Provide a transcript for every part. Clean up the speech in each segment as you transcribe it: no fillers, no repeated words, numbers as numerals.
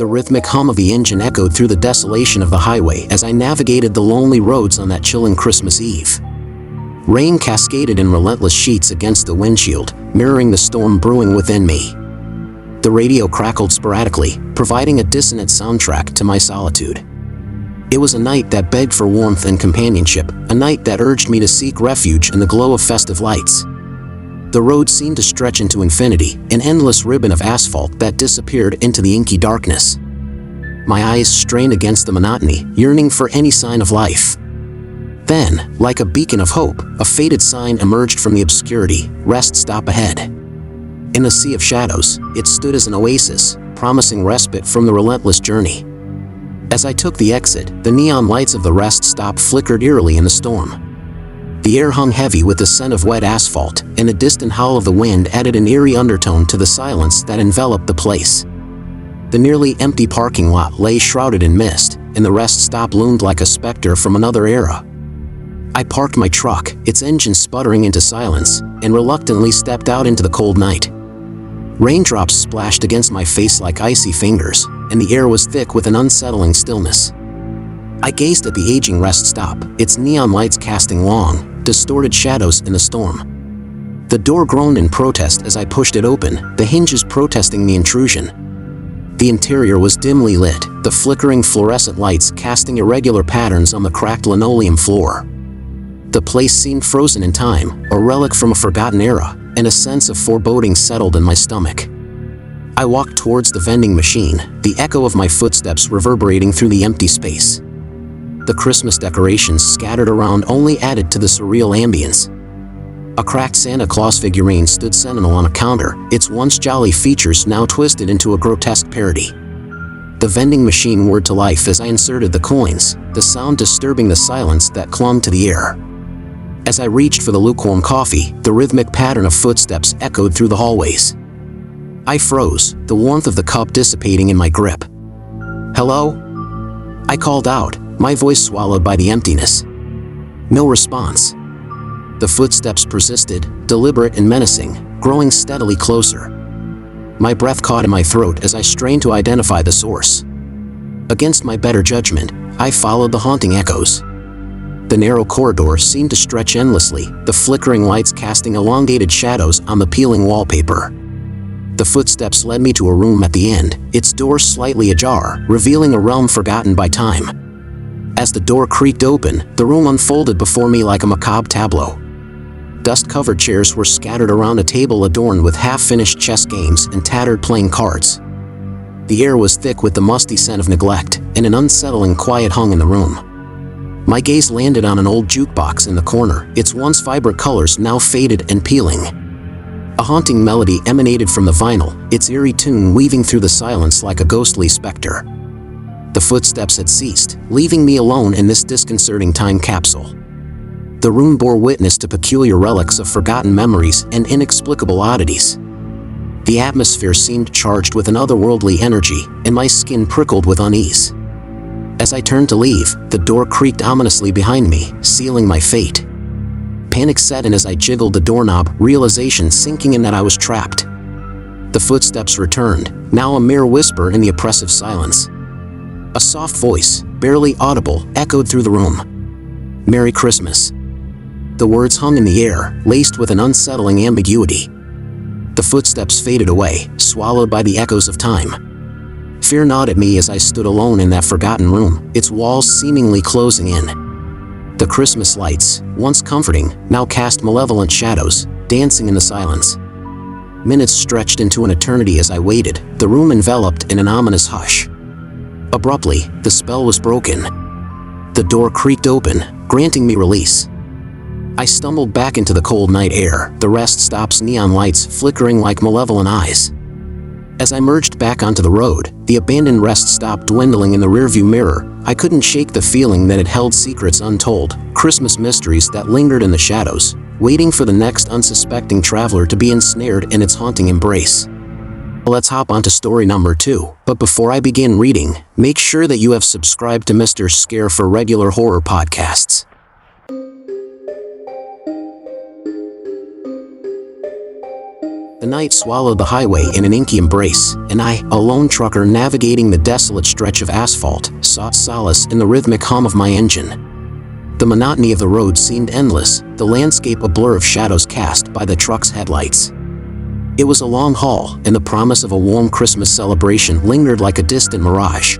The rhythmic hum of the engine echoed through the desolation of the highway as I navigated the lonely roads on that chilling Christmas Eve. Rain cascaded in relentless sheets against the windshield, mirroring the storm brewing within me. The radio crackled sporadically, providing a dissonant soundtrack to my solitude. It was a night that begged for warmth and companionship, a night that urged me to seek refuge in the glow of festive lights. The road seemed to stretch into infinity, an endless ribbon of asphalt that disappeared into the inky darkness. My eyes strained against the monotony, yearning for any sign of life. Then, like a beacon of hope, a faded sign emerged from the obscurity: "Rest stop ahead." In the sea of shadows, it stood as an oasis, promising respite from the relentless journey. As I took the exit, the neon lights of the rest stop flickered eerily in the storm. The air hung heavy with the scent of wet asphalt, and the distant howl of the wind added an eerie undertone to the silence that enveloped the place. The nearly empty parking lot lay shrouded in mist, and the rest stop loomed like a specter from another era. I parked my truck, its engine sputtering into silence, and reluctantly stepped out into the cold night. Raindrops splashed against my face like icy fingers, and the air was thick with an unsettling stillness. I gazed at the aging rest stop, its neon lights casting long, distorted shadows in the storm. The door groaned in protest as I pushed it open, the hinges protesting the intrusion. The interior was dimly lit, the flickering fluorescent lights casting irregular patterns on the cracked linoleum floor. The place seemed frozen in time, a relic from a forgotten era, and a sense of foreboding settled in my stomach. I walked towards the vending machine, the echo of my footsteps reverberating through the empty space. The Christmas decorations scattered around only added to the surreal ambience. A cracked Santa Claus figurine stood sentinel on a counter, its once jolly features now twisted into a grotesque parody. The vending machine whirred to life as I inserted the coins, the sound disturbing the silence that clung to the air. As I reached for the lukewarm coffee, the rhythmic pattern of footsteps echoed through the hallways. I froze, the warmth of the cup dissipating in my grip. "Hello?" I called out, my voice swallowed by the emptiness. No response. The footsteps persisted, deliberate and menacing, growing steadily closer. My breath caught in my throat as I strained to identify the source. Against my better judgment, I followed the haunting echoes. The narrow corridor seemed to stretch endlessly, the flickering lights casting elongated shadows on the peeling wallpaper. The footsteps led me to a room at the end, its door slightly ajar, revealing a realm forgotten by time. As the door creaked open, the room unfolded before me like a macabre tableau. Dust-covered chairs were scattered around a table adorned with half-finished chess games and tattered playing cards. The air was thick with the musty scent of neglect, and an unsettling quiet hung in the room. My gaze landed on an old jukebox in the corner, its once vibrant colors now faded and peeling. A haunting melody emanated from the vinyl, its eerie tune weaving through the silence like a ghostly specter. The footsteps had ceased, leaving me alone in this disconcerting time capsule. The room bore witness to peculiar relics of forgotten memories and inexplicable oddities. The atmosphere seemed charged with an otherworldly energy, and my skin prickled with unease. As I turned to leave, the door creaked ominously behind me, sealing my fate. Panic set in as I jiggled the doorknob, realization sinking in that I was trapped. The footsteps returned, now a mere whisper in the oppressive silence. A soft voice, barely audible, echoed through the room. "Merry Christmas." The words hung in the air, laced with an unsettling ambiguity. The footsteps faded away, swallowed by the echoes of time. Fear gnawed at me as I stood alone in that forgotten room, its walls seemingly closing in. The Christmas lights, once comforting, now cast malevolent shadows, dancing in the silence. Minutes stretched into an eternity as I waited, the room enveloped in an ominous hush. Abruptly, the spell was broken. The door creaked open, granting me release. I stumbled back into the cold night air, the rest stop's neon lights flickering like malevolent eyes. As I merged back onto the road, the abandoned rest stop dwindling in the rearview mirror, I couldn't shake the feeling that it held secrets untold, Christmas mysteries that lingered in the shadows, waiting for the next unsuspecting traveler to be ensnared in its haunting embrace. Let's hop onto story number 2, but before I begin reading, make sure that you have subscribed to Mr. Scare for regular horror podcasts. The night swallowed the highway in an inky embrace, and I, a lone trucker navigating the desolate stretch of asphalt, sought solace in the rhythmic hum of my engine. The monotony of the road seemed endless, the landscape a blur of shadows cast by the truck's headlights. It was a long haul, and the promise of a warm Christmas celebration lingered like a distant mirage.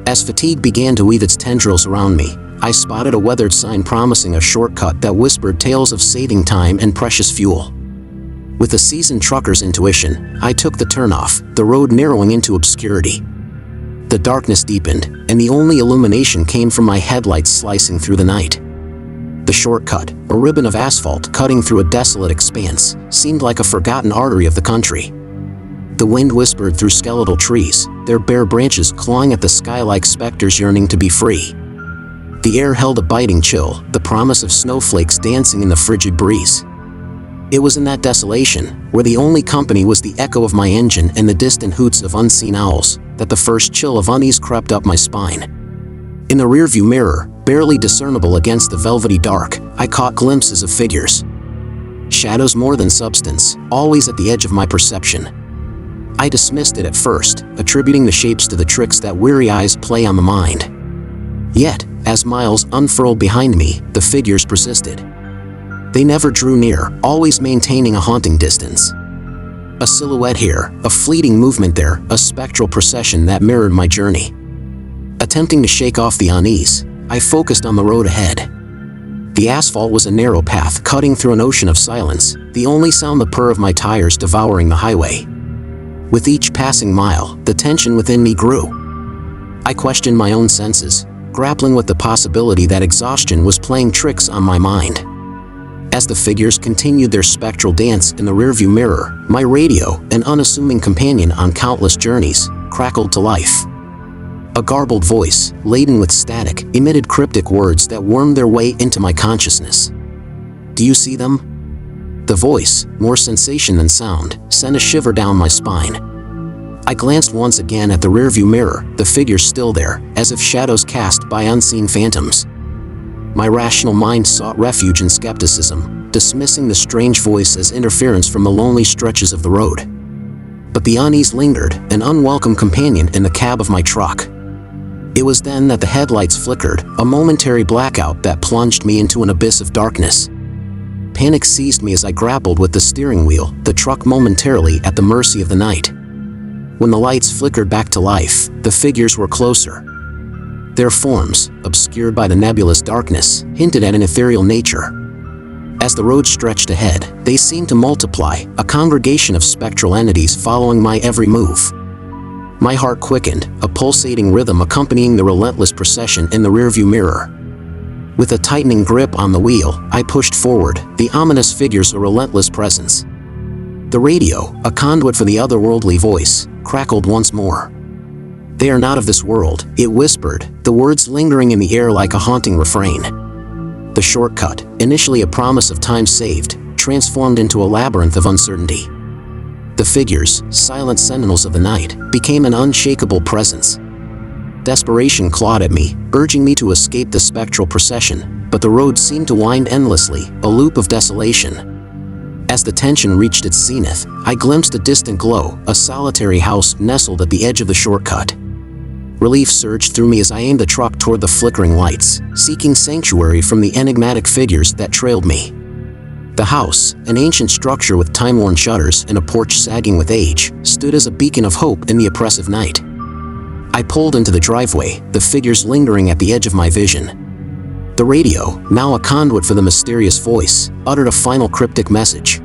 As fatigue began to weave its tendrils around me, I spotted a weathered sign promising a shortcut that whispered tales of saving time and precious fuel. With a seasoned trucker's intuition, I took the turnoff, the road narrowing into obscurity. The darkness deepened, and the only illumination came from my headlights slicing through the night. The shortcut, a ribbon of asphalt cutting through a desolate expanse, seemed like a forgotten artery of the country. The wind whispered through skeletal trees, their bare branches clawing at the sky like specters yearning to be free. The air held a biting chill, the promise of snowflakes dancing in the frigid breeze. It was in that desolation, where the only company was the echo of my engine and the distant hoots of unseen owls, that the first chill of unease crept up my spine. In the rearview mirror, barely discernible against the velvety dark, I caught glimpses of figures. Shadows more than substance, always at the edge of my perception. I dismissed it at first, attributing the shapes to the tricks that weary eyes play on the mind. Yet, as miles unfurled behind me, the figures persisted. They never drew near, always maintaining a haunting distance. A silhouette here, a fleeting movement there, a spectral procession that mirrored my journey. Attempting to shake off the unease, I focused on the road ahead. The asphalt was a narrow path cutting through an ocean of silence, the only sound the purr of my tires devouring the highway. With each passing mile, the tension within me grew. I questioned my own senses, grappling with the possibility that exhaustion was playing tricks on my mind. As the figures continued their spectral dance in the rearview mirror, my radio, an unassuming companion on countless journeys, crackled to life. A garbled voice, laden with static, emitted cryptic words that wormed their way into my consciousness. "Do you see them?" The voice, more sensation than sound, sent a shiver down my spine. I glanced once again at the rearview mirror, the figures still there, as if shadows cast by unseen phantoms. My rational mind sought refuge in skepticism, dismissing the strange voice as interference from the lonely stretches of the road. But the unease lingered, an unwelcome companion in the cab of my truck. It was then that the headlights flickered, a momentary blackout that plunged me into an abyss of darkness. Panic seized me as I grappled with the steering wheel, the truck momentarily at the mercy of the night. When the lights flickered back to life, the figures were closer. Their forms, obscured by the nebulous darkness, hinted at an ethereal nature. As the road stretched ahead, they seemed to multiply, a congregation of spectral entities following my every move. My heart quickened, a pulsating rhythm accompanying the relentless procession in the rearview mirror. With a tightening grip on the wheel, I pushed forward, the ominous figures a relentless presence. The radio, a conduit for the otherworldly voice, crackled once more. "They are not of this world," it whispered, the words lingering in the air like a haunting refrain. The shortcut, initially a promise of time saved, transformed into a labyrinth of uncertainty. The figures, silent sentinels of the night, became an unshakable presence. Desperation clawed at me, urging me to escape the spectral procession, but the road seemed to wind endlessly, a loop of desolation. As the tension reached its zenith, I glimpsed a distant glow, a solitary house nestled at the edge of the shortcut. Relief surged through me as I aimed the truck toward the flickering lights, seeking sanctuary from the enigmatic figures that trailed me. The house, an ancient structure with time-worn shutters and a porch sagging with age, stood as a beacon of hope in the oppressive night. I pulled into the driveway, the figures lingering at the edge of my vision. The radio, now a conduit for the mysterious voice, uttered a final cryptic message.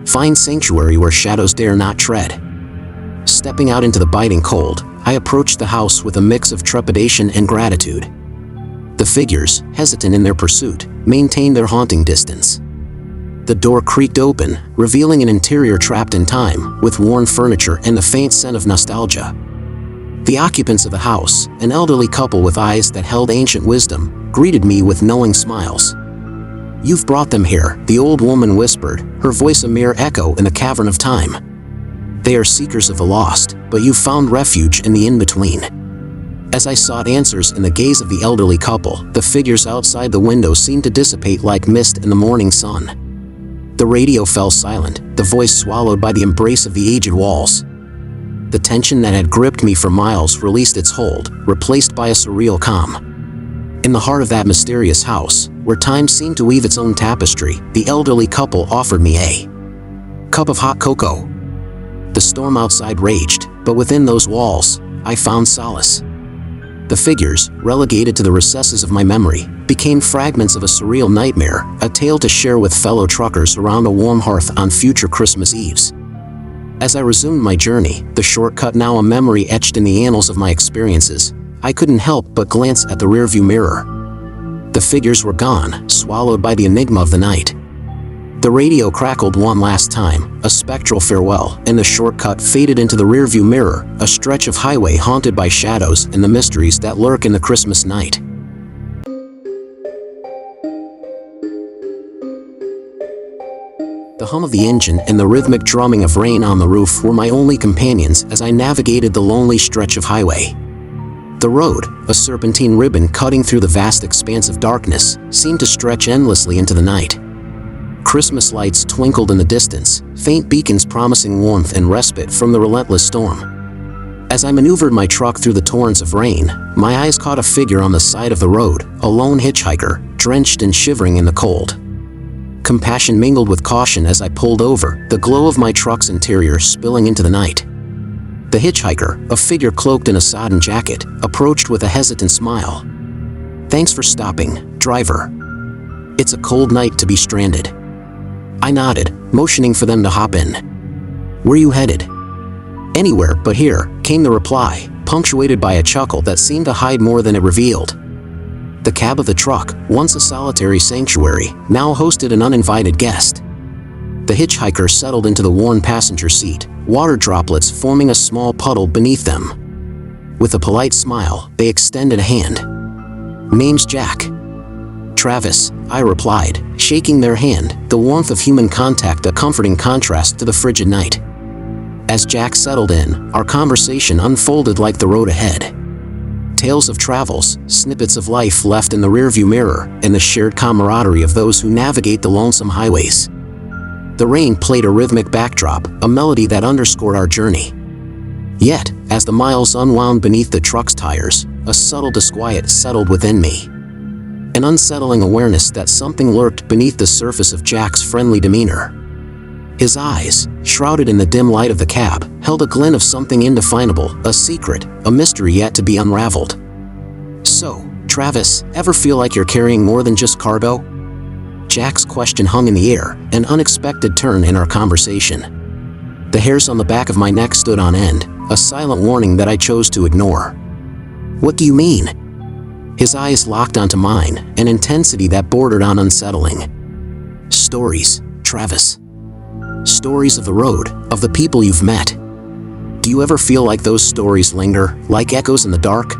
"Find sanctuary where shadows dare not tread." Stepping out into the biting cold, I approached the house with a mix of trepidation and gratitude. The figures, hesitant in their pursuit, maintained their haunting distance. The door creaked open, revealing an interior trapped in time, with worn furniture and the faint scent of nostalgia. The occupants of the house, an elderly couple with eyes that held ancient wisdom, greeted me with knowing smiles. "You've brought them here," the old woman whispered, her voice a mere echo in the cavern of time. "They are seekers of the lost, but you've found refuge in the in-between." As I sought answers in the gaze of the elderly couple, the figures outside the window seemed to dissipate like mist in the morning sun. The radio fell silent, the voice swallowed by the embrace of the aged walls. The tension that had gripped me for miles released its hold, replaced by a surreal calm. In the heart of that mysterious house, where time seemed to weave its own tapestry, the elderly couple offered me a cup of hot cocoa. The storm outside raged, but within those walls, I found solace. The figures, relegated to the recesses of my memory, became fragments of a surreal nightmare, a tale to share with fellow truckers around a warm hearth on future Christmas Eves. As I resumed my journey, the shortcut now a memory etched in the annals of my experiences, I couldn't help but glance at the rearview mirror. The figures were gone, swallowed by the enigma of the night. The radio crackled one last time, a spectral farewell, and the shortcut faded into the rearview mirror, a stretch of highway haunted by shadows and the mysteries that lurk in the Christmas night. The hum of the engine and the rhythmic drumming of rain on the roof were my only companions as I navigated the lonely stretch of highway. The road, a serpentine ribbon cutting through the vast expanse of darkness, seemed to stretch endlessly into the night. Christmas lights twinkled in the distance, faint beacons promising warmth and respite from the relentless storm. As I maneuvered my truck through the torrents of rain, my eyes caught a figure on the side of the road, a lone hitchhiker, drenched and shivering in the cold. Compassion mingled with caution as I pulled over, the glow of my truck's interior spilling into the night. The hitchhiker, a figure cloaked in a sodden jacket, approached with a hesitant smile. "Thanks for stopping, driver. It's a cold night to be stranded." I nodded, motioning for them to hop in. "Where you headed?" "Anywhere but here," came the reply, punctuated by a chuckle that seemed to hide more than it revealed. The cab of the truck, once a solitary sanctuary, now hosted an uninvited guest. The hitchhiker settled into the worn passenger seat, water droplets forming a small puddle beneath them. With a polite smile, they extended a hand. "Name's Jack." "Travis," I replied, shaking their hand, the warmth of human contact a comforting contrast to the frigid night. As Jack settled in, our conversation unfolded like the road ahead. Tales of travels, snippets of life left in the rearview mirror, and the shared camaraderie of those who navigate the lonesome highways. The rain played a rhythmic backdrop, a melody that underscored our journey. Yet, as the miles unwound beneath the truck's tires, a subtle disquiet settled within me. An unsettling awareness that something lurked beneath the surface of Jack's friendly demeanor. His eyes, shrouded in the dim light of the cab, held a glint of something indefinable, a secret, a mystery yet to be unraveled. "So, Travis, ever feel like you're carrying more than just cargo?" Jack's question hung in the air, an unexpected turn in our conversation. The hairs on the back of my neck stood on end, a silent warning that I chose to ignore. "What do you mean?" His eyes locked onto mine, an intensity that bordered on unsettling. "Stories, Travis. Stories of the road, of the people you've met. Do you ever feel like those stories linger, like echoes in the dark?"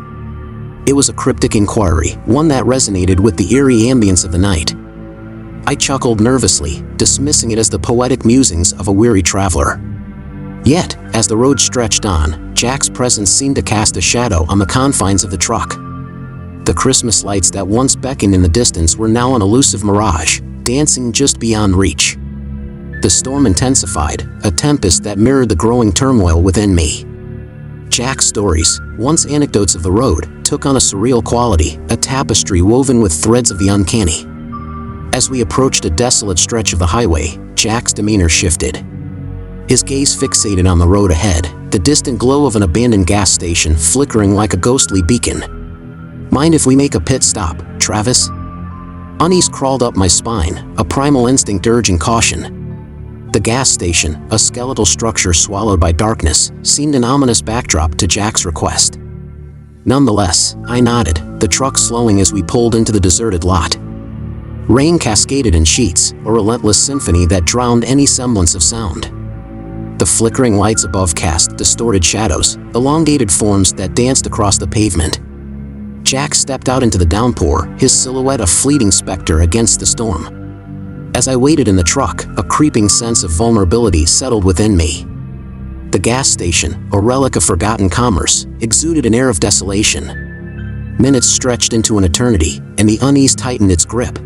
It was a cryptic inquiry, one that resonated with the eerie ambience of the night. I chuckled nervously, dismissing it as the poetic musings of a weary traveler. Yet, as the road stretched on, Jack's presence seemed to cast a shadow on the confines of the truck. The Christmas lights that once beckoned in the distance were now an elusive mirage, dancing just beyond reach. The storm intensified, a tempest that mirrored the growing turmoil within me. Jack's stories, once anecdotes of the road, took on a surreal quality, a tapestry woven with threads of the uncanny. As we approached a desolate stretch of the highway, Jack's demeanor shifted. His gaze fixated on the road ahead, the distant glow of an abandoned gas station flickering like a ghostly beacon. "Mind if we make a pit stop, Travis?" Unease crawled up my spine, a primal instinct urging caution. The gas station, a skeletal structure swallowed by darkness, seemed an ominous backdrop to Jack's request. Nonetheless, I nodded, the truck slowing as we pulled into the deserted lot. Rain cascaded in sheets, a relentless symphony that drowned any semblance of sound. The flickering lights above cast distorted shadows, elongated forms that danced across the pavement. Jack stepped out into the downpour, his silhouette a fleeting specter against the storm. As I waited in the truck, a creeping sense of vulnerability settled within me. The gas station, a relic of forgotten commerce, exuded an air of desolation. Minutes stretched into an eternity, and the unease tightened its grip.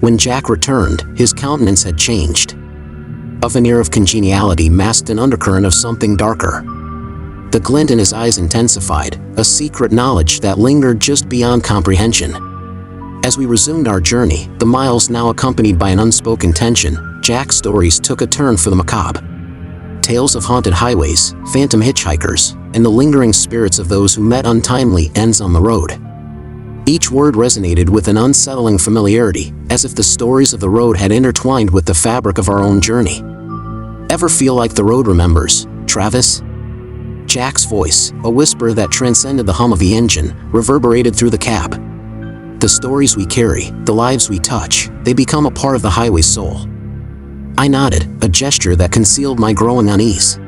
When Jack returned, his countenance had changed. A veneer of congeniality masked an undercurrent of something darker. The glint in his eyes intensified, a secret knowledge that lingered just beyond comprehension. As we resumed our journey, the miles now accompanied by an unspoken tension, Jack's stories took a turn for the macabre. Tales of haunted highways, phantom hitchhikers, and the lingering spirits of those who met untimely ends on the road. Each word resonated with an unsettling familiarity, as if the stories of the road had intertwined with the fabric of our own journey. Ever feel like the road remembers, Travis? Jack's voice, a whisper that transcended the hum of the engine, reverberated through the cab. The stories we carry, the lives we touch, they become a part of the highway's soul. I nodded, a gesture that concealed my growing unease.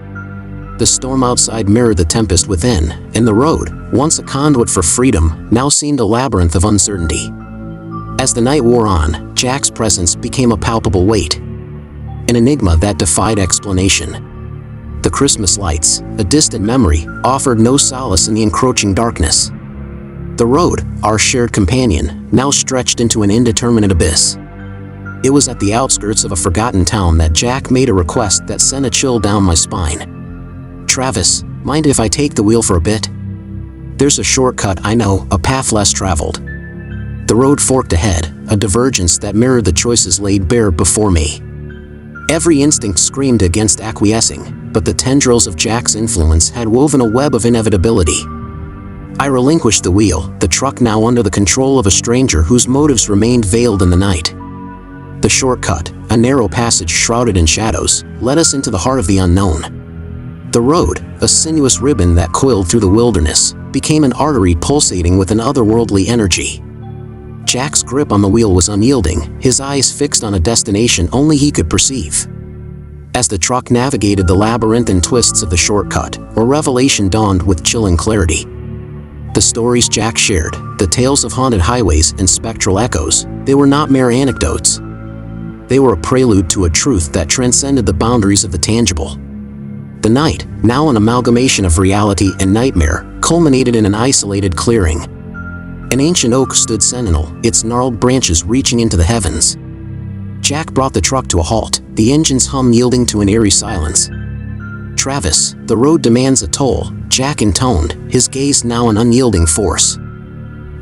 The storm outside mirrored the tempest within, and the road, once a conduit for freedom, now seemed a labyrinth of uncertainty. As the night wore on, Jack's presence became a palpable weight, an enigma that defied explanation. The Christmas lights, a distant memory, offered no solace in the encroaching darkness. The road, our shared companion, now stretched into an indeterminate abyss. It was at the outskirts of a forgotten town that Jack made a request that sent a chill down my spine. "Travis, mind if I take the wheel for a bit? There's a shortcut, I know, a path less traveled." The road forked ahead, a divergence that mirrored the choices laid bare before me. Every instinct screamed against acquiescing, but the tendrils of Jack's influence had woven a web of inevitability. I relinquished the wheel, the truck now under the control of a stranger whose motives remained veiled in the night. The shortcut, a narrow passage shrouded in shadows, led us into the heart of the unknown. The road, a sinuous ribbon that coiled through the wilderness, became an artery pulsating with an otherworldly energy. Jack's grip on the wheel was unyielding, his eyes fixed on a destination only he could perceive. As the truck navigated the labyrinthine twists of the shortcut, a revelation dawned with chilling clarity. The stories Jack shared, the tales of haunted highways and spectral echoes, they were not mere anecdotes. They were a prelude to a truth that transcended the boundaries of the tangible. The night, now an amalgamation of reality and nightmare, culminated in an isolated clearing. An ancient oak stood sentinel, its gnarled branches reaching into the heavens. Jack brought the truck to a halt, the engine's hum yielding to an eerie silence. "Travis, the road demands a toll," Jack intoned, his gaze now an unyielding force.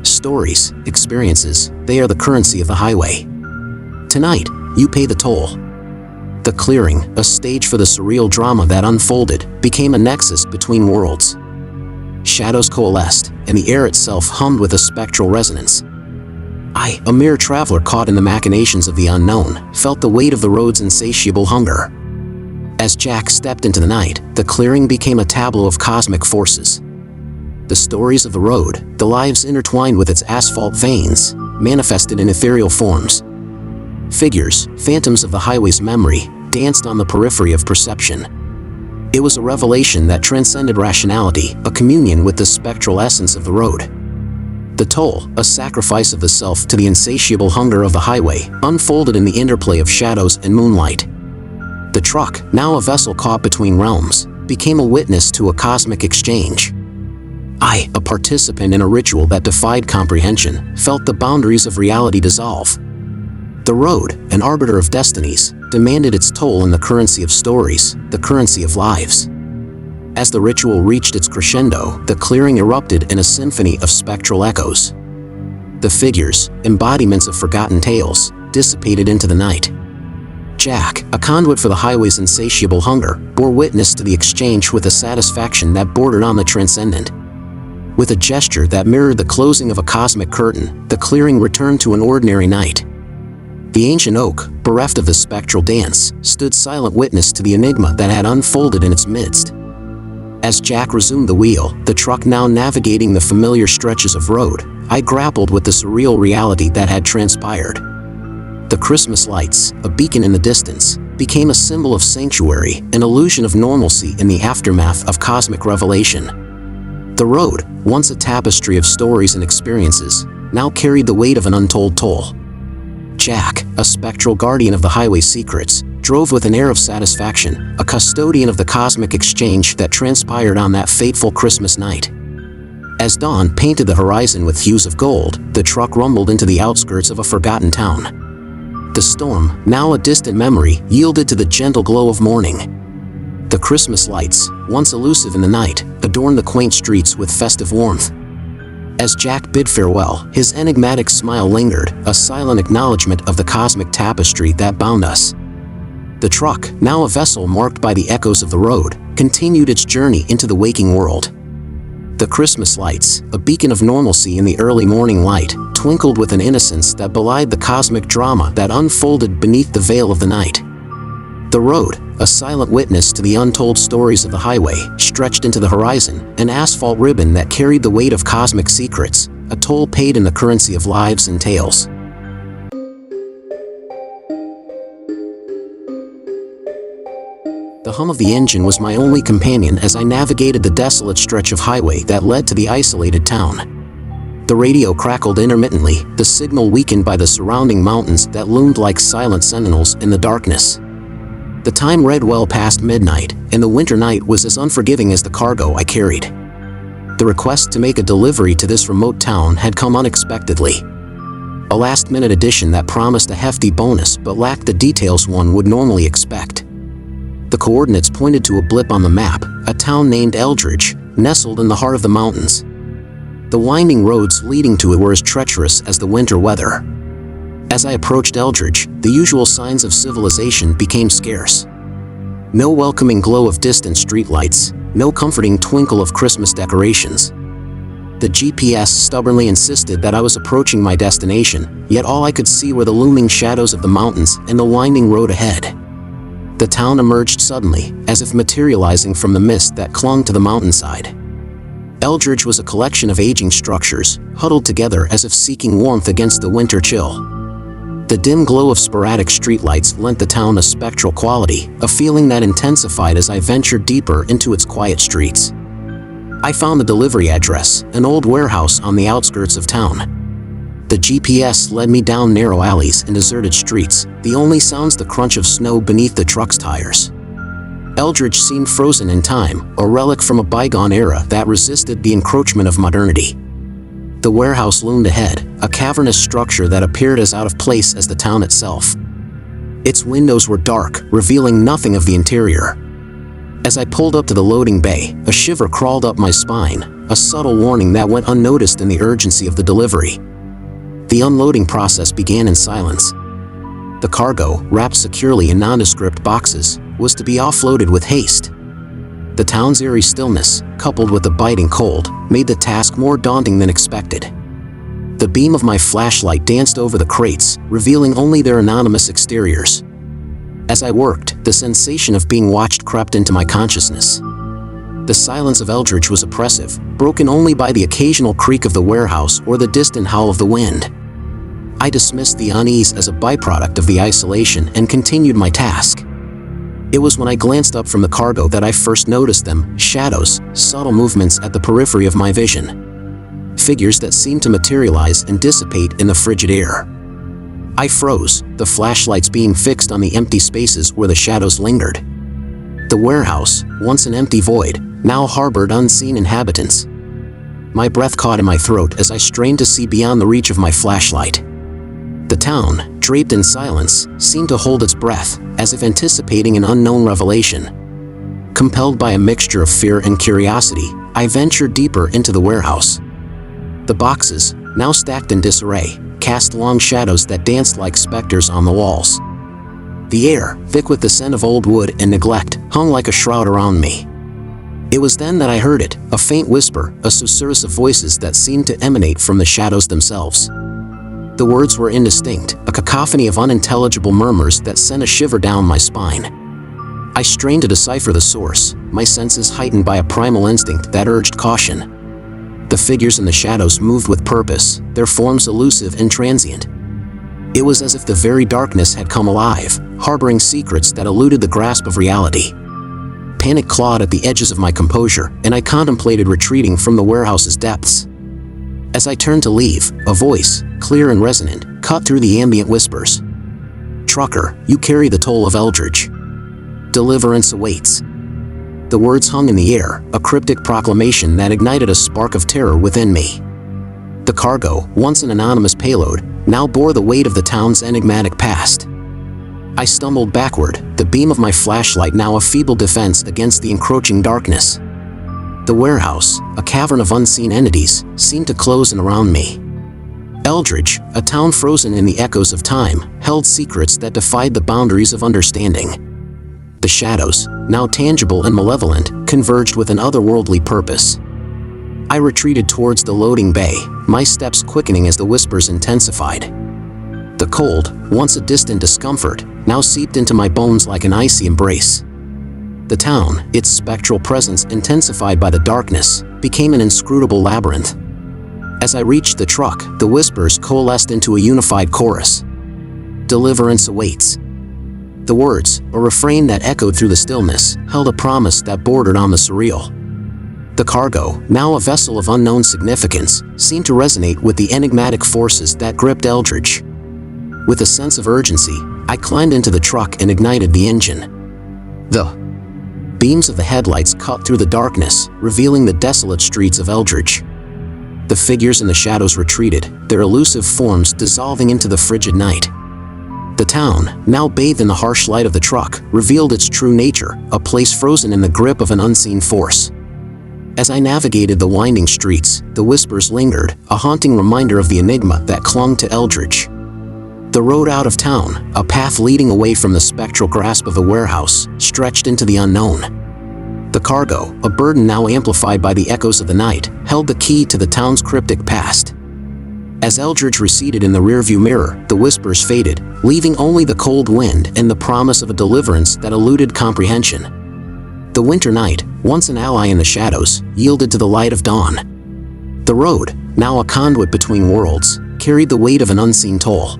"Stories, experiences, they are the currency of the highway. Tonight, you pay the toll." The clearing, a stage for the surreal drama that unfolded, became a nexus between worlds. Shadows coalesced, and the air itself hummed with a spectral resonance. I, a mere traveler caught in the machinations of the unknown, felt the weight of the road's insatiable hunger. As Jack stepped into the night, the clearing became a tableau of cosmic forces. The stories of the road, the lives intertwined with its asphalt veins, manifested in ethereal forms. Figures, phantoms of the highway's memory, danced on the periphery of perception. It was a revelation that transcended rationality, a communion with the spectral essence of the road. The toll, a sacrifice of the self to the insatiable hunger of the highway, unfolded in the interplay of shadows and moonlight. The truck, now a vessel caught between realms, became a witness to a cosmic exchange. I, a participant in a ritual that defied comprehension, felt the boundaries of reality dissolve. The road, an arbiter of destinies, demanded its toll in the currency of stories, the currency of lives. As the ritual reached its crescendo, the clearing erupted in a symphony of spectral echoes. The figures, embodiments of forgotten tales, dissipated into the night. Jack, a conduit for the highway's insatiable hunger, bore witness to the exchange with a satisfaction that bordered on the transcendent. With a gesture that mirrored the closing of a cosmic curtain, the clearing returned to an ordinary night. The ancient oak, bereft of the spectral dance, stood silent witness to the enigma that had unfolded in its midst. As Jack resumed the wheel, the truck now navigating the familiar stretches of road, I grappled with the surreal reality that had transpired. The Christmas lights, a beacon in the distance, became a symbol of sanctuary, an illusion of normalcy in the aftermath of cosmic revelation. The road, once a tapestry of stories and experiences, now carried the weight of an untold toll. Jack, a spectral guardian of the highway's secrets, drove with an air of satisfaction, a custodian of the cosmic exchange that transpired on that fateful Christmas night. As dawn painted the horizon with hues of gold, the truck rumbled into the outskirts of a forgotten town. The storm, now a distant memory, yielded to the gentle glow of morning. The Christmas lights, once elusive in the night, adorned the quaint streets with festive warmth. As Jack bid farewell, his enigmatic smile lingered, a silent acknowledgement of the cosmic tapestry that bound us. The truck, now a vessel marked by the echoes of the road, continued its journey into the waking world. The Christmas lights, a beacon of normalcy in the early morning light, twinkled with an innocence that belied the cosmic drama that unfolded beneath the veil of the night. The road, a silent witness to the untold stories of the highway, stretched into the horizon, an asphalt ribbon that carried the weight of cosmic secrets, a toll paid in the currency of lives and tales. The hum of the engine was my only companion as I navigated the desolate stretch of highway that led to the isolated town. The radio crackled intermittently, the signal weakened by the surrounding mountains that loomed like silent sentinels in the darkness. The time read well past midnight, and the winter night was as unforgiving as the cargo I carried. The request to make a delivery to this remote town had come unexpectedly. A last-minute addition that promised a hefty bonus but lacked the details one would normally expect. The coordinates pointed to a blip on the map, a town named Eldridge, nestled in the heart of the mountains. The winding roads leading to it were as treacherous as the winter weather. As I approached Eldridge, the usual signs of civilization became scarce. No welcoming glow of distant streetlights, no comforting twinkle of Christmas decorations. The GPS stubbornly insisted that I was approaching my destination, yet all I could see were the looming shadows of the mountains and the winding road ahead. The town emerged suddenly, as if materializing from the mist that clung to the mountainside. Eldridge was a collection of aging structures, huddled together as if seeking warmth against the winter chill. The dim glow of sporadic streetlights lent the town a spectral quality, a feeling that intensified as I ventured deeper into its quiet streets. I found the delivery address, an old warehouse on the outskirts of town. The GPS led me down narrow alleys and deserted streets, the only sounds the crunch of snow beneath the truck's tires. Eldridge seemed frozen in time, a relic from a bygone era that resisted the encroachment of modernity. The warehouse loomed ahead, a cavernous structure that appeared as out of place as the town itself. Its windows were dark, revealing nothing of the interior. As I pulled up to the loading bay, a shiver crawled up my spine, a subtle warning that went unnoticed in the urgency of the delivery. The unloading process began in silence. The cargo, wrapped securely in nondescript boxes, was to be offloaded with haste. The town's eerie stillness, coupled with the biting cold, made the task more daunting than expected. The beam of my flashlight danced over the crates, revealing only their anonymous exteriors. As I worked, the sensation of being watched crept into my consciousness. The silence of Eldridge was oppressive, broken only by the occasional creak of the warehouse or the distant howl of the wind. I dismissed the unease as a byproduct of the isolation and continued my task. It was when I glanced up from the cargo that I first noticed them, shadows, subtle movements at the periphery of my vision. Figures that seemed to materialize and dissipate in the frigid air. I froze, the flashlight's beam fixed on the empty spaces where the shadows lingered. The warehouse, once an empty void, now harbored unseen inhabitants. My breath caught in my throat as I strained to see beyond the reach of my flashlight. The town, draped in silence, seemed to hold its breath, as if anticipating an unknown revelation. Compelled by a mixture of fear and curiosity, I ventured deeper into the warehouse. The boxes, now stacked in disarray, cast long shadows that danced like specters on the walls. The air, thick with the scent of old wood and neglect, hung like a shroud around me. It was then that I heard it, a faint whisper, a susurrus of voices that seemed to emanate from the shadows themselves. The words were indistinct, a cacophony of unintelligible murmurs that sent a shiver down my spine. I strained to decipher the source, my senses heightened by a primal instinct that urged caution. The figures in the shadows moved with purpose, their forms elusive and transient. It was as if the very darkness had come alive, harboring secrets that eluded the grasp of reality. Panic clawed at the edges of my composure, and I contemplated retreating from the warehouse's depths. As I turned to leave, a voice, clear and resonant, cut through the ambient whispers. "Trucker, you carry the toll of Eldridge. Deliverance awaits." The words hung in the air, a cryptic proclamation that ignited a spark of terror within me. The cargo, once an anonymous payload, now bore the weight of the town's enigmatic past. I stumbled backward, the beam of my flashlight now a feeble defense against the encroaching darkness. The warehouse, a cavern of unseen entities, seemed to close in around me. Eldridge, a town frozen in the echoes of time, held secrets that defied the boundaries of understanding. The shadows, now tangible and malevolent, converged with an otherworldly purpose. I retreated towards the loading bay, my steps quickening as the whispers intensified. The cold, once a distant discomfort, now seeped into my bones like an icy embrace. The town, its spectral presence intensified by the darkness, became an inscrutable labyrinth. As I reached the truck, the whispers coalesced into a unified chorus. Deliverance awaits. The words, a refrain that echoed through the stillness, held a promise that bordered on the surreal. The cargo, now a vessel of unknown significance, seemed to resonate with the enigmatic forces that gripped Eldridge. With a sense of urgency, I climbed into the truck and ignited the engine. The beams of the headlights cut through the darkness, revealing the desolate streets of Eldridge. The figures in the shadows retreated, their elusive forms dissolving into the frigid night. The town, now bathed in the harsh light of the truck, revealed its true nature, a place frozen in the grip of an unseen force. As I navigated the winding streets, the whispers lingered, a haunting reminder of the enigma that clung to Eldridge. The road out of town, a path leading away from the spectral grasp of the warehouse, stretched into the unknown. The cargo, a burden now amplified by the echoes of the night, held the key to the town's cryptic past. As Eldridge receded in the rearview mirror, the whispers faded, leaving only the cold wind and the promise of a deliverance that eluded comprehension. The winter night, once an ally in the shadows, yielded to the light of dawn. The road, now a conduit between worlds, carried the weight of an unseen toll.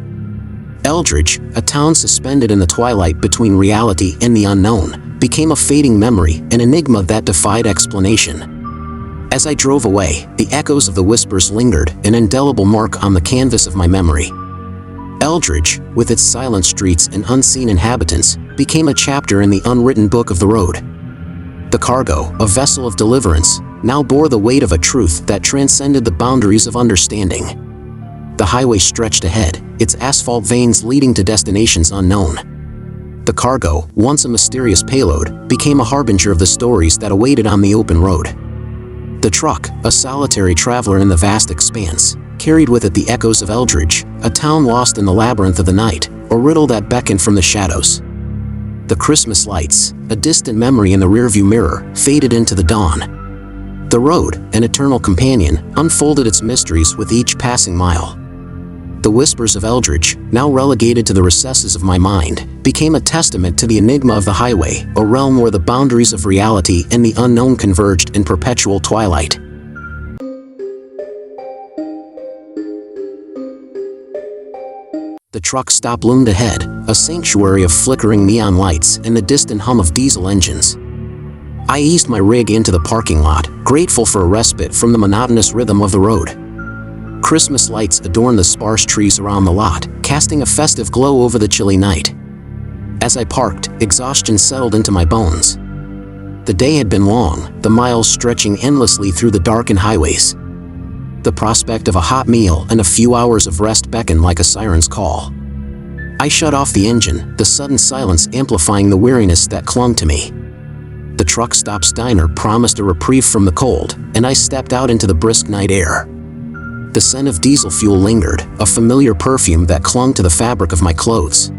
Eldridge, a town suspended in the twilight between reality and the unknown, became a fading memory, an enigma that defied explanation. As I drove away, the echoes of the whispers lingered, an indelible mark on the canvas of my memory. Eldridge, with its silent streets and unseen inhabitants, became a chapter in the unwritten book of the road. The cargo, a vessel of deliverance, now bore the weight of a truth that transcended the boundaries of understanding. The highway stretched ahead, its asphalt veins leading to destinations unknown. The cargo, once a mysterious payload, became a harbinger of the stories that awaited on the open road. The truck, a solitary traveler in the vast expanse, carried with it the echoes of Eldridge, a town lost in the labyrinth of the night, a riddle that beckoned from the shadows. The Christmas lights, a distant memory in the rearview mirror, faded into the dawn. The road, an eternal companion, unfolded its mysteries with each passing mile. The whispers of Eldridge, now relegated to the recesses of my mind, became a testament to the enigma of the highway, a realm where the boundaries of reality and the unknown converged in perpetual twilight. The truck stop loomed ahead, a sanctuary of flickering neon lights and the distant hum of diesel engines. I eased my rig into the parking lot, grateful for a respite from the monotonous rhythm of the road. Christmas lights adorned the sparse trees around the lot, casting a festive glow over the chilly night. As I parked, exhaustion settled into my bones. The day had been long, the miles stretching endlessly through the darkened highways. The prospect of a hot meal and a few hours of rest beckoned like a siren's call. I shut off the engine, the sudden silence amplifying the weariness that clung to me. The truck stop's diner promised a reprieve from the cold, and I stepped out into the brisk night air. The scent of diesel fuel lingered, a familiar perfume that clung to the fabric of my clothes.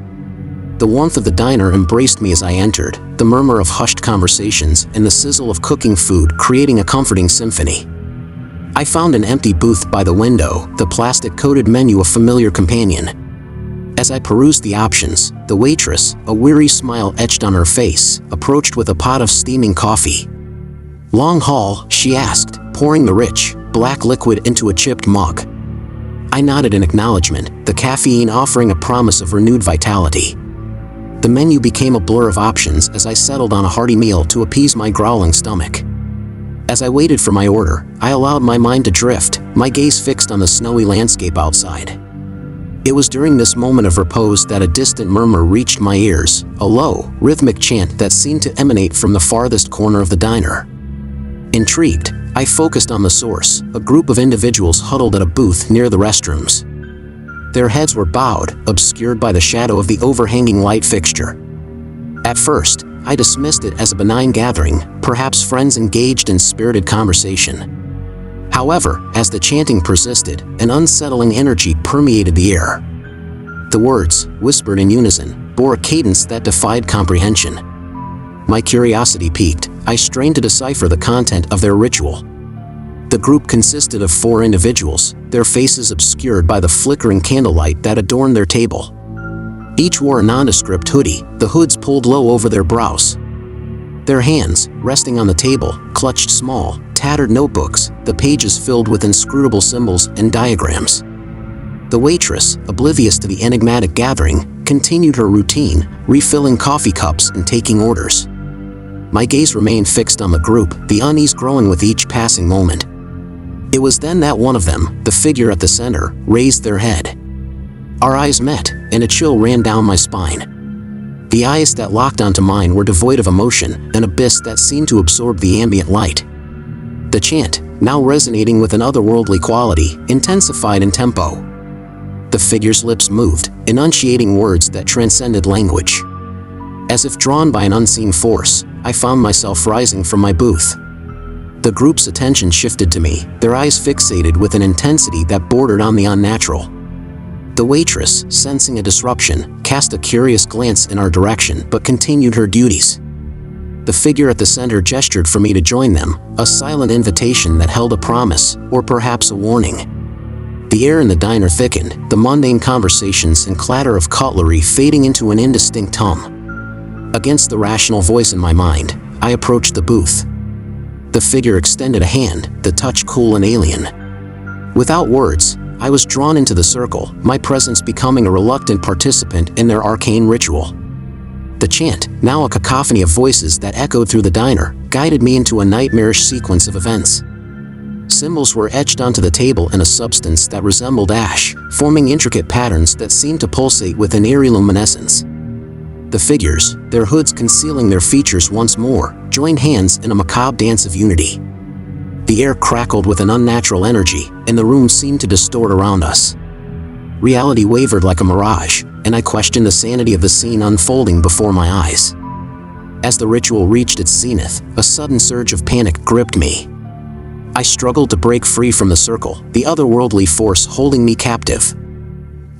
The warmth of the diner embraced me as I entered, the murmur of hushed conversations and the sizzle of cooking food creating a comforting symphony. I found an empty booth by the window, the plastic-coated menu a familiar companion. As I perused the options, the waitress, a weary smile etched on her face, approached with a pot of steaming coffee. "Long haul?" she asked, pouring the rich, black liquid into a chipped mug. I nodded in acknowledgement, the caffeine offering a promise of renewed vitality. The menu became a blur of options as I settled on a hearty meal to appease my growling stomach. As I waited for my order, I allowed my mind to drift, my gaze fixed on the snowy landscape outside. It was during this moment of repose that a distant murmur reached my ears, a low, rhythmic chant that seemed to emanate from the farthest corner of the diner. Intrigued, I focused on the source, a group of individuals huddled at a booth near the restrooms. Their heads were bowed, obscured by the shadow of the overhanging light fixture. At first, I dismissed it as a benign gathering, perhaps friends engaged in spirited conversation. However, as the chanting persisted, an unsettling energy permeated the air. The words, whispered in unison, bore a cadence that defied comprehension. My curiosity piqued. I strained to decipher the content of their ritual. The group consisted of 4 individuals, their faces obscured by the flickering candlelight that adorned their table. Each wore a nondescript hoodie, the hoods pulled low over their brows. Their hands, resting on the table, clutched small, tattered notebooks, the pages filled with inscrutable symbols and diagrams. The waitress, oblivious to the enigmatic gathering, continued her routine, refilling coffee cups and taking orders. My gaze remained fixed on the group, the unease growing with each passing moment. It was then that one of them, the figure at the center, raised their head. Our eyes met, and a chill ran down my spine. The eyes that locked onto mine were devoid of emotion, an abyss that seemed to absorb the ambient light. The chant, now resonating with an otherworldly quality, intensified in tempo. The figure's lips moved, enunciating words that transcended language. As if drawn by an unseen force, I found myself rising from my booth. The group's attention shifted to me, their eyes fixated with an intensity that bordered on the unnatural. The waitress, sensing a disruption, cast a curious glance in our direction but continued her duties. The figure at the center gestured for me to join them, a silent invitation that held a promise, or perhaps a warning. The air in the diner thickened, the mundane conversations and clatter of cutlery fading into an indistinct hum. Against the rational voice in my mind, I approached the booth. The figure extended a hand, the touch cool and alien. Without words, I was drawn into the circle, my presence becoming a reluctant participant in their arcane ritual. The chant, now a cacophony of voices that echoed through the diner, guided me into a nightmarish sequence of events. Symbols were etched onto the table in a substance that resembled ash, forming intricate patterns that seemed to pulsate with an eerie luminescence. The figures, their hoods concealing their features once more, joined hands in a macabre dance of unity. The air crackled with an unnatural energy, and the room seemed to distort around us. Reality wavered like a mirage, and I questioned the sanity of the scene unfolding before my eyes. As the ritual reached its zenith, a sudden surge of panic gripped me. I struggled to break free from the circle, the otherworldly force holding me captive.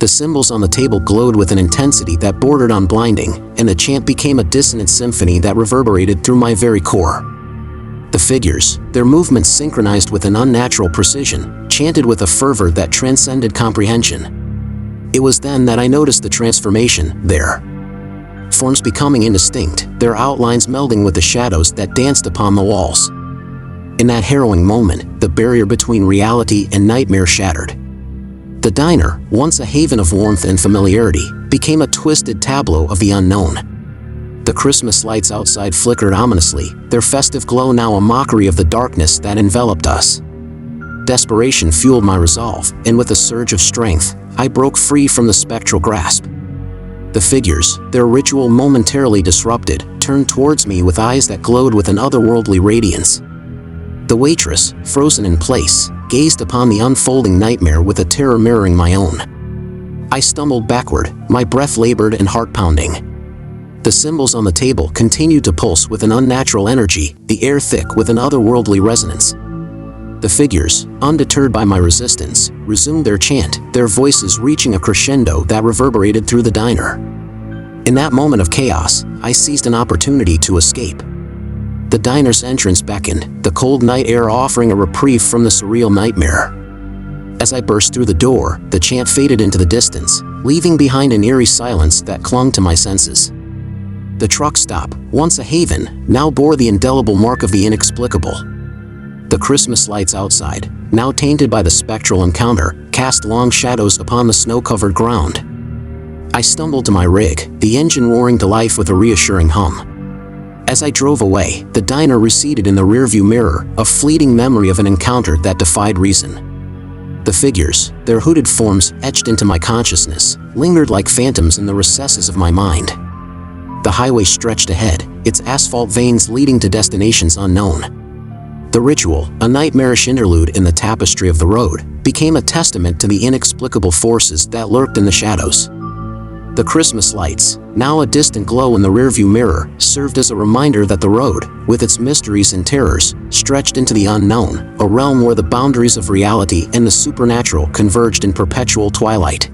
The symbols on the table glowed with an intensity that bordered on blinding, and the chant became a dissonant symphony that reverberated through my very core. The figures, their movements synchronized with an unnatural precision, chanted with a fervor that transcended comprehension. It was then that I noticed the transformation, their forms becoming indistinct, their outlines melding with the shadows that danced upon the walls. In that harrowing moment, the barrier between reality and nightmare shattered. The diner, once a haven of warmth and familiarity, became a twisted tableau of the unknown. The Christmas lights outside flickered ominously, their festive glow now a mockery of the darkness that enveloped us. Desperation fueled my resolve, and with a surge of strength, I broke free from the spectral grasp. The figures, their ritual momentarily disrupted, turned towards me with eyes that glowed with an otherworldly radiance. The waitress, frozen in place, gazed upon the unfolding nightmare with a terror mirroring my own. I stumbled backward, my breath labored and heart pounding. The symbols on the table continued to pulse with an unnatural energy, the air thick with an otherworldly resonance. The figures, undeterred by my resistance, resumed their chant, their voices reaching a crescendo that reverberated through the diner. In that moment of chaos, I seized an opportunity to escape. The diner's entrance beckoned, the cold night air offering a reprieve from the surreal nightmare. As I burst through the door, the chant faded into the distance, leaving behind an eerie silence that clung to my senses. The truck stop, once a haven, now bore the indelible mark of the inexplicable. The Christmas lights outside, now tainted by the spectral encounter, cast long shadows upon the snow-covered ground. I stumbled to my rig, the engine roaring to life with a reassuring hum. As I drove away, the diner receded in the rearview mirror, a fleeting memory of an encounter that defied reason. The figures, their hooded forms etched into my consciousness, lingered like phantoms in the recesses of my mind. The highway stretched ahead, its asphalt veins leading to destinations unknown. The ritual, a nightmarish interlude in the tapestry of the road, became a testament to the inexplicable forces that lurked in the shadows. The Christmas lights, now a distant glow in the rearview mirror, served as a reminder that the road, with its mysteries and terrors, stretched into the unknown, a realm where the boundaries of reality and the supernatural converged in perpetual twilight.